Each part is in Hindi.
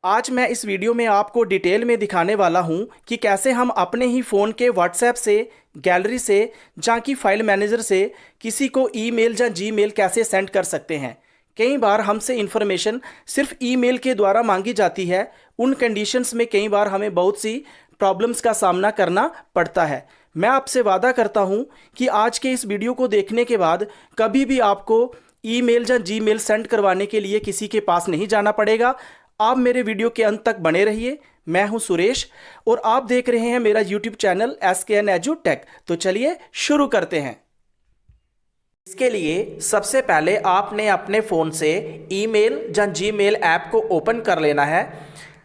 आज मैं इस वीडियो में आपको डिटेल में दिखाने वाला हूं कि कैसे हम अपने ही फ़ोन के व्हाट्सएप से, गैलरी से, जहाँ की फाइल मैनेजर से किसी को ईमेल या जीमेल कैसे सेंड कर सकते हैं। कई बार हमसे इन्फॉर्मेशन सिर्फ ईमेल के द्वारा मांगी जाती है। उन कंडीशंस में कई बार हमें बहुत सी प्रॉब्लम्स का सामना करना पड़ता है। मैं आपसे वादा करता हूं कि आज के इस वीडियो को देखने के बाद कभी भी आपको ईमेल या जीमेल सेंड करवाने के लिए किसी के पास नहीं जाना पड़ेगा। आप मेरे वीडियो के अंत तक बने रहिए। मैं हूं सुरेश और आप देख रहे हैं मेरा YouTube channel SKN Edu Tech। तो चलिए शुरू करते हैं। इसके लिए सबसे पहले आपने अपने फ़ोन से ईमेल या जीमेल ऐप को ओपन कर लेना है।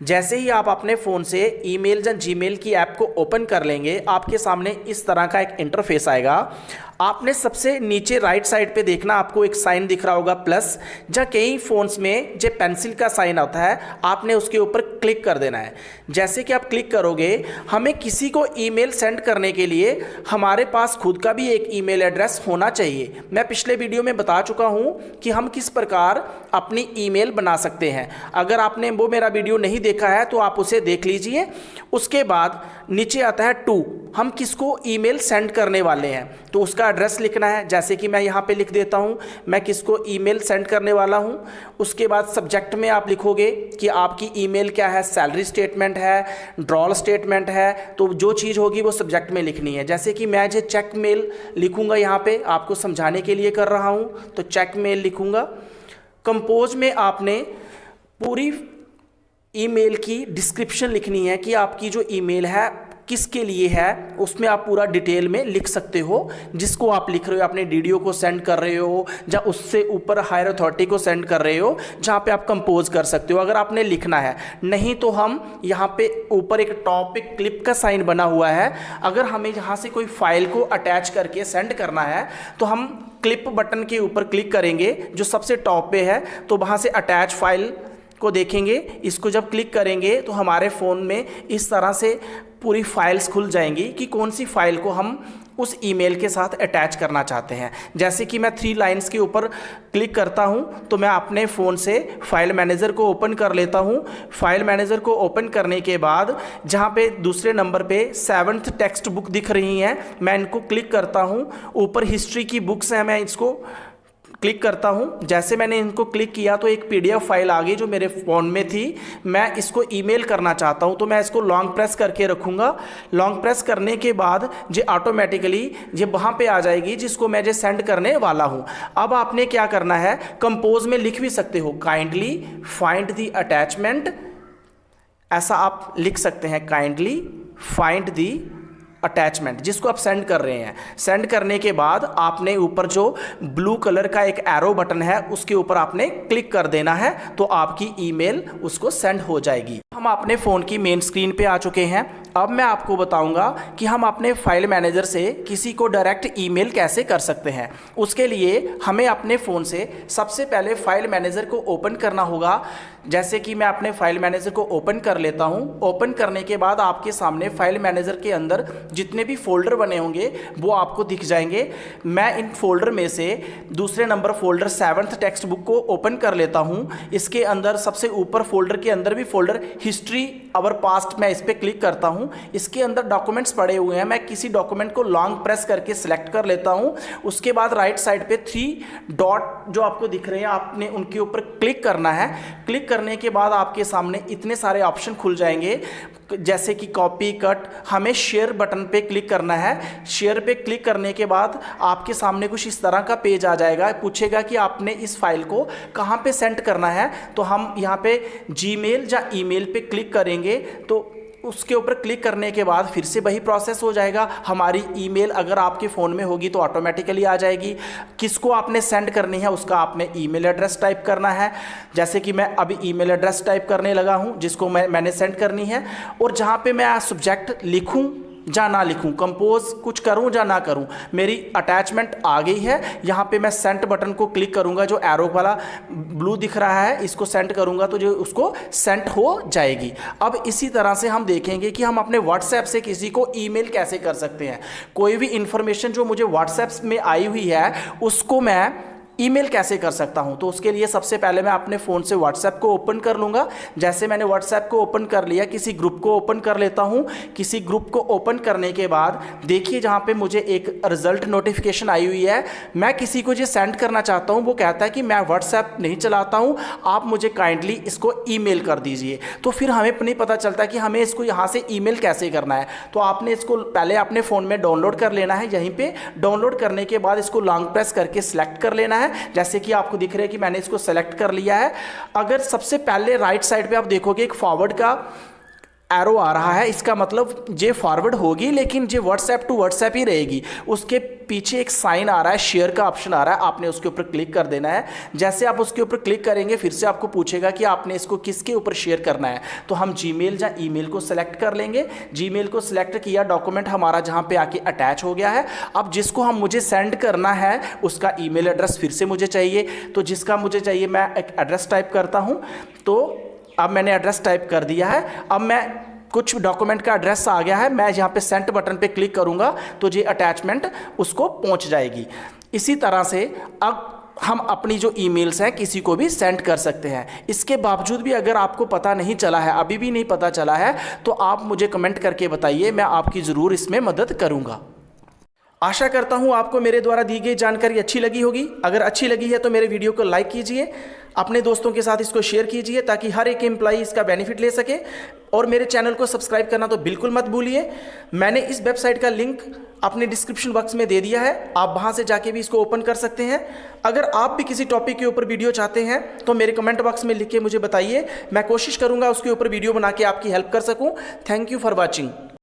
जैसे ही आप अपने फ़ोन से ईमेल या जीमेल की ऐप को ओपन कर लेंगे, आपके सामने इस तरह का एक इंटरफेस आएगा। आपने सबसे नीचे राइट साइड पे देखना, आपको एक साइन दिख रहा होगा प्लस, जहाँ कई फ़ोन्स में जो पेंसिल का साइन आता है, आपने उसके ऊपर क्लिक कर देना है। जैसे कि आप क्लिक करोगे, हमें किसी को ईमेल सेंड करने के लिए हमारे पास खुद का भी एक ईमेल एड्रेस होना चाहिए। मैं पिछले वीडियो में बता चुका हूँ कि हम किस प्रकार अपनी ईमेल बना सकते हैं। अगर आपने वो मेरा वीडियो नहीं देखा है तो आप उसे देख लीजिए। उसके बाद नीचे आता है टू, हम किसको ईमेल सेंड करने वाले हैं तो उसका एड्रेस लिखना है। जैसे कि मैं यहाँ पे लिख देता हूँ, मैं किसको ईमेल सेंड करने वाला हूँ। उसके बाद सब्जेक्ट में आप लिखोगे कि आपकी ईमेल क्या है, सैलरी स्टेटमेंट है, ड्रॉल स्टेटमेंट है, तो जो चीज़ होगी वो सब्जेक्ट में लिखनी है। जैसे कि मैं जो चेक मेल लिखूँगा, यहाँ पे आपको समझाने के लिए कर रहा हूँ, तो चेक मेल लिखूँगा। कंपोज में आपने पूरी ईमेल की डिस्क्रिप्शन लिखनी है कि आपकी जो ईमेल है किसके लिए है। उसमें आप पूरा डिटेल में लिख सकते हो, जिसको आप लिख रहे हो, अपने डीडीओ को सेंड कर रहे हो या उससे ऊपर हायर अथॉरिटी को सेंड कर रहे हो, जहाँ पे आप कंपोज कर सकते हो अगर आपने लिखना है। नहीं तो हम यहाँ पे ऊपर एक टॉपिक क्लिप का साइन बना हुआ है, अगर हमें यहाँ से कोई फाइल को अटैच करके सेंड करना है तो हम क्लिप बटन के ऊपर क्लिक करेंगे जो सबसे टॉप पे है, तो वहाँ से अटैच फाइल को देखेंगे। इसको जब क्लिक करेंगे तो हमारे फ़ोन में इस तरह से पूरी फाइल्स खुल जाएंगी कि कौन सी फाइल को हम उस ईमेल के साथ अटैच करना चाहते हैं। जैसे कि मैं 3 लाइन्स के ऊपर क्लिक करता हूं तो मैं अपने फ़ोन से फाइल मैनेजर को ओपन कर लेता हूं। फाइल मैनेजर को ओपन करने के बाद जहां पे दूसरे नंबर पे 7th टेक्स्ट बुक दिख रही हैं, मैं इनको क्लिक करता हूं। ऊपर हिस्ट्री की बुक्स हैं, मैं इसको क्लिक करता हूं। जैसे मैंने इनको क्लिक किया तो एक PDF फाइल आ गई जो मेरे फ़ोन में थी। मैं इसको ईमेल करना चाहता हूं तो मैं इसको लॉन्ग प्रेस करके रखूंगा। लॉन्ग प्रेस करने के बाद ये ऑटोमेटिकली ये वहां पे आ जाएगी जिसको मैं जो सेंड करने वाला हूं। अब आपने क्या करना है, कंपोज में लिख भी सकते हो, काइंडली फाइंड दी अटैचमेंट, ऐसा आप लिख सकते हैं, काइंडली फाइंड दी अटैचमेंट, जिसको आप सेंड कर रहे हैं। सेंड करने के बाद आपने ऊपर जो ब्लू कलर का एक एरो बटन है उसके ऊपर आपने क्लिक कर देना है, तो आपकी ईमेल उसको सेंड हो जाएगी। हम अपने फ़ोन की मेन स्क्रीन पे आ चुके हैं। अब मैं आपको बताऊंगा कि हम अपने फाइल मैनेजर से किसी को डायरेक्ट ईमेल कैसे कर सकते हैं। उसके लिए हमें अपने फ़ोन से सबसे पहले फाइल मैनेजर को ओपन करना होगा। जैसे कि मैं अपने फाइल मैनेजर को ओपन कर लेता हूं। ओपन करने के बाद आपके सामने फाइल मैनेजर के अंदर जितने भी फोल्डर बने होंगे वो आपको दिख जाएंगे। मैं इन फोल्डर में से दूसरे number folder 7th text book को ओपन कर लेता हूं। इसके अंदर सबसे ऊपर फोल्डर के अंदर भी फोल्डर हिस्ट्री अवर पास्ट, मैं इस पर क्लिक करता हूं। इसके अंदर डॉक्यूमेंट्स पड़े हुए हैं, मैं किसी डॉक्यूमेंट को लॉन्ग प्रेस करके सिलेक्ट कर लेता हूं। उसके बाद राइट साइड पे 3 डॉट जो आपको दिख रहे हैं, आपने उनके ऊपर क्लिक करना है। क्लिक करने के बाद आपके सामने इतने सारे ऑप्शन खुल जाएंगे, जैसे कि कॉपी, कट। हमें शेयर बटन पे क्लिक करना है। शेयर पे क्लिक करने के बाद आपके सामने कुछ इस तरह का पेज आ जाएगा। पूछेगा कि आपने इस फाइल को कहाँ पे सेंड करना है, तो हम यहाँ पे जीमेल या ईमेल पे क्लिक करेंगे। तो उसके ऊपर क्लिक करने के बाद फिर से वही प्रोसेस हो जाएगा। हमारी ईमेल अगर आपके फ़ोन में होगी तो ऑटोमेटिकली आ जाएगी। किसको आपने सेंड करनी है उसका आपने ईमेल एड्रेस टाइप करना है। जैसे कि मैं अभी ईमेल एड्रेस टाइप करने लगा हूं जिसको मैंने सेंड करनी है। और जहां पे मैं सब्जेक्ट लिखूं या ना लिखूं, कंपोज कुछ करूं या ना करूं, मेरी अटैचमेंट आ गई है। यहाँ पे मैं सेंड बटन को क्लिक करूंगा, जो एरो वाला ब्लू दिख रहा है, इसको सेंड करूंगा तो जो उसको सेंड हो जाएगी। अब इसी तरह से हम देखेंगे कि हम अपने व्हाट्सएप से किसी को ईमेल कैसे कर सकते हैं। कोई भी इंफॉर्मेशन जो मुझे व्हाट्सएप में आई हुई है उसको मैं ईमेल कैसे कर सकता हूं। तो उसके लिए सबसे पहले मैं अपने फ़ोन से व्हाट्सएप को ओपन कर लूँगा। जैसे मैंने व्हाट्सएप को ओपन कर लिया, किसी ग्रुप को ओपन कर लेता हूं। किसी ग्रुप को ओपन करने के बाद देखिए जहां पे मुझे एक रिजल्ट नोटिफिकेशन आई हुई है। मैं किसी को जो सेंड करना चाहता हूं वो कहता है कि मैं व्हाट्सएप नहीं चलाता हूं, आप मुझे काइंडली इसको ईमेल कर दीजिए। तो फिर हमें नहीं पता चलता कि हमें इसको यहाँ से ईमेल कैसे करना है। तो आपने इसको पहले अपने फ़ोन में डाउनलोड कर लेना है। यहीं पे डाउनलोड करने के बाद इसको लॉन्ग प्रेस करके सिलेक्ट कर लेना है। जैसे कि आपको दिख रहा है कि मैंने इसको सेलेक्ट कर लिया है। अगर सबसे पहले राइट साइड पे आप देखोगे एक फॉरवर्ड का एरो आ रहा है, इसका मतलब ये फॉरवर्ड होगी लेकिन ये व्हाट्सएप टू व्हाट्सएप ही रहेगी। उसके पीछे एक साइन आ रहा है, शेयर का ऑप्शन आ रहा है, आपने उसके ऊपर क्लिक कर देना है। जैसे आप उसके ऊपर क्लिक करेंगे फिर से आपको पूछेगा कि आपने इसको किसके ऊपर शेयर करना है। तो हम जीमेल या ईमेल को सिलेक्ट कर लेंगे। जीमेल को सिलेक्ट किया, डॉक्यूमेंट हमारा जहाँ पे आके अटैच हो गया है। अब जिसको हम मुझे सेंड करना है उसका ईमेल एड्रेस फिर से मुझे चाहिए। तो जिसका मुझे चाहिए मैं एक एड्रेस टाइप करता हूँ। तो अब मैंने एड्रेस टाइप कर दिया है। अब मैं कुछ डॉक्यूमेंट का एड्रेस आ गया है, मैं यहाँ पे सेंड बटन पे क्लिक करूँगा तो ये अटैचमेंट उसको पहुँच जाएगी। इसी तरह से अब हम अपनी जो ईमेल्स हैं किसी को भी सेंड कर सकते हैं। इसके बावजूद भी अगर आपको पता नहीं चला है, अभी भी नहीं पता चला है, तो आप मुझे कमेंट करके बताइए, मैं आपकी ज़रूर इसमें मदद करूँगा। आशा करता हूँ आपको मेरे द्वारा दी गई जानकारी अच्छी लगी होगी। अगर अच्छी लगी है तो मेरे वीडियो को लाइक कीजिए, अपने दोस्तों के साथ इसको शेयर कीजिए ताकि हर एक एम्प्लॉई इसका बेनिफिट ले सके। और मेरे चैनल को सब्सक्राइब करना तो बिल्कुल मत भूलिए। मैंने इस वेबसाइट का लिंक अपने डिस्क्रिप्शन बॉक्स में दे दिया है, आप वहाँ से जाके भी इसको ओपन कर सकते हैं। अगर आप भी किसी टॉपिक के ऊपर वीडियो चाहते हैं तो मेरे कमेंट बॉक्स में लिख के मुझे बताइए, मैं कोशिश करूँगा उसके ऊपर वीडियो बना के आपकी हेल्प कर सकूँ। Thank you for watching.